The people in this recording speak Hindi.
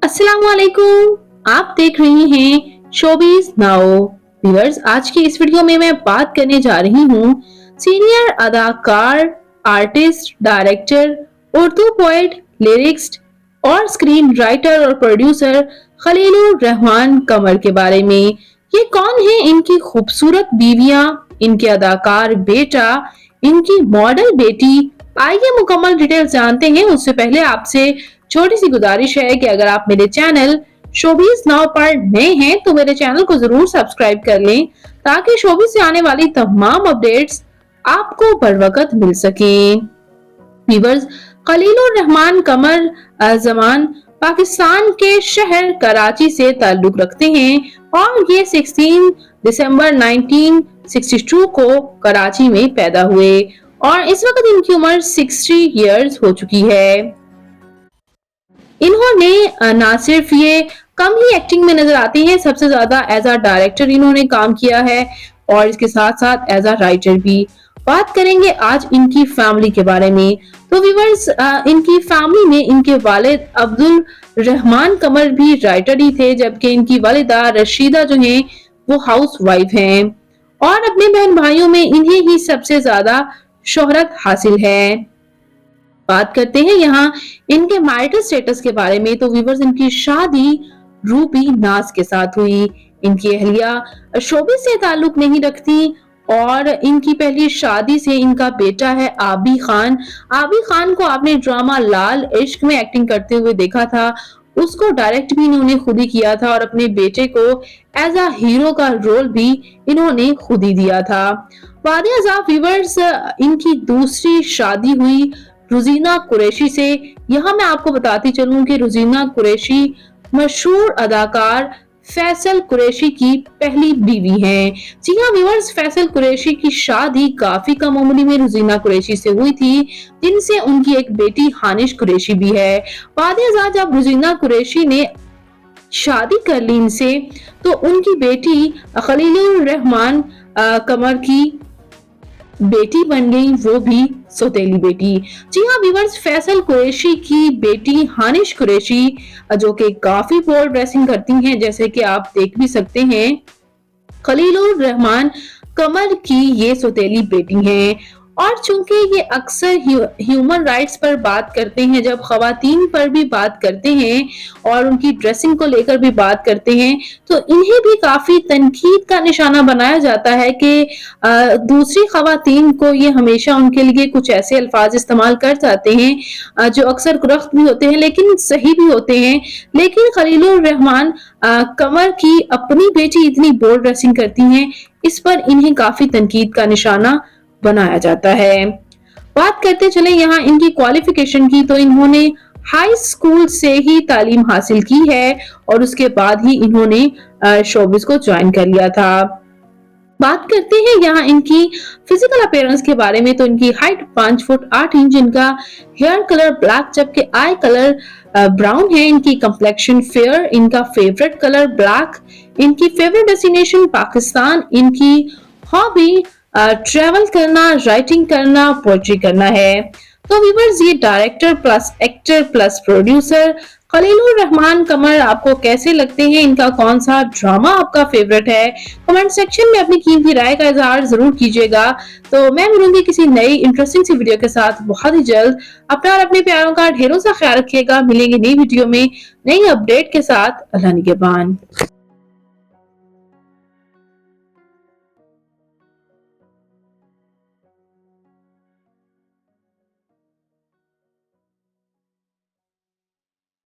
अस्सलाम वालेकुम। आप देख रही हैं शोबीज नाउ। व्यूअर्स, आज की इस वीडियो में मैं बात करने जा रही हूँ सीनियर अदाकार, artist, director, Urdu poet, lyrics और स्क्रीन राइटर और प्रोड्यूसर खलीलुर रहमान कमर के बारे में। ये कौन है? इनकी खूबसूरत बीवियां, इनके अदाकार बेटा, इनकी मॉडल बेटी। आइए मुकम्मल डिटेल जानते हैं। उससे पहले आपसे छोटी सी गुजारिश है कि अगर आप मेरे चैनल शोबीज नाउ पर नए हैं तो मेरे चैनल को जरूर सब्सक्राइब कर लें ताकि शोबीज से आने वाली तमाम अपडेट्स आपको बर वक्त मिल सके। व्यूअर्स, खलीलुर रहमान कमर जमान पाकिस्तान के शहर कराची से ताल्लुक रखते हैं और ये 16 दिसंबर 1962 को कराची में पैदा हुए और इस वक्त इनकी उम्र 60 इयर्स हो चुकी है। इन्होंने ना सिर्फ ये कम ही एक्टिंग में नजर आती हैं, सबसे ज्यादा एज अ डायरेक्टर इन्होंने काम किया है और इसके साथ साथ एज अ राइटर भी। बात करेंगे आज इनकी फैमिली के बारे में। तो व्यूअर्स, इनकी फैमिली में इनके वालिद अब्दुल रहमान कमर भी राइटर ही थे, जबकि इनकी वालिदा रशीदा जो हैं वो हाउस वाइफ हैं और अपने बहन भाइयों में इन्हें ही सबसे ज्यादा शोहरत हासिल है। बात करते हैं यहाँ इनके मैरिटल स्टेटस के बारे में। तो व्यूअर्स, इनकी शादी रूबी नाज के साथ हुई। इनकी अहलिया शोबीज से ताल्लुक नहीं रखती और इनकी पहली शादी से इनका बेटा है आबी खान। आबी खान को आपने ड्रामा लाल इश्क में एक्टिंग करते हुए देखा था, उसको डायरेक्ट भी इन्होंने खुद ही किया था और अपने बेटे को एज अ हीरो का रोल भी इन्होंने खुद ही दिया था। व्यूअर्स, इनकी दूसरी शादी हुई रुजीना कुरैशी से। यहाँ मैं आपको बताती चलूं कि रुजीना कुरैशी मशहूर अदाकार फैसल कुरैशी की पहली बीवी हैं। जी हाँ व्यूअर्स, फैसल कुरैशी की शादी काफी कम उम्र में रुजीना कुरैशी से हुई थी, जिनसे उनकी एक बेटी हानिश कुरैशी भी है। जब रुजीना कुरैशी ने शादी कर ली इनसे तो उनकी बेटी खलीलुर रहमान कमर की बेटी बन गई, वो भी सौतेली बेटी। जी हाँ व्यूअर्स, फैसल कुरैशी की बेटी हानिश कुरैशी जो कि काफी बोल्ड ड्रेसिंग करती हैं, जैसे कि आप देख भी सकते हैं। खलीलुर रहमान कमर की ये सौतेली बेटी हैं और चूंकि ये अक्सर ह्यूमन राइट्स पर बात करते हैं, जब खवातीन पर भी बात करते हैं और उनकी ड्रेसिंग को लेकर भी बात करते हैं, तो इन्हें भी काफी तनकीद का निशाना बनाया जाता है कि दूसरी खवातीन को ये हमेशा उनके लिए कुछ ऐसे अल्फाज इस्तेमाल कर जाते हैं जो अक्सर कुरख्त भी होते हैं लेकिन सही भी होते हैं। लेकिन खलीलुर रहमान कमर की अपनी बेटी इतनी बोल्ड ड्रेसिंग करती हैं, इस पर इन्हें काफी तनकीद का निशाना बनाया जाता है। बात करते चले यहाँ इनकी क्वालिफिकेशन की, तो इन्होंने हाई स्कूल से ही तालीम हासिल की है और उसके बाद ही इन्होंने शोबिस को ज्वाइन कर लिया था। बात करते हैं यहाँ इनकी फिजिकल अपीयरेंस के बारे में। तो इनकी हाइट 5 फुट 8 इंच, इनका हेयर कलर ब्लैक जबकि आई कलर ब्राउन है, इनकी कंप्लेक्शन फेयर, इनका फेवरेट कलर ब्लैक, इनकी फेवरेट डेस्टिनेशन पाकिस्तान, इनकी हॉबी ट्रैवल करना, राइटिंग करना, पोएट्री करना है। तो व्यूअर्स, ये director plus actor plus producer Khalilur Rahman Qamar आपको कैसे लगते हैं? इनका कौन सा ड्रामा आपका फेवरेट है? कमेंट सेक्शन में अपनी कीमती राय का इजहार जरूर कीजिएगा। तो मैं मिलूंगी किसी नई इंटरेस्टिंग सी वीडियो के साथ बहुत ही जल्द। अपना और अपने प्यारों का ढेरों सा ख्याल रखिएगा। मिलेंगे नई वीडियो में नई अपडेट के साथ। अल्लाह निगहबान।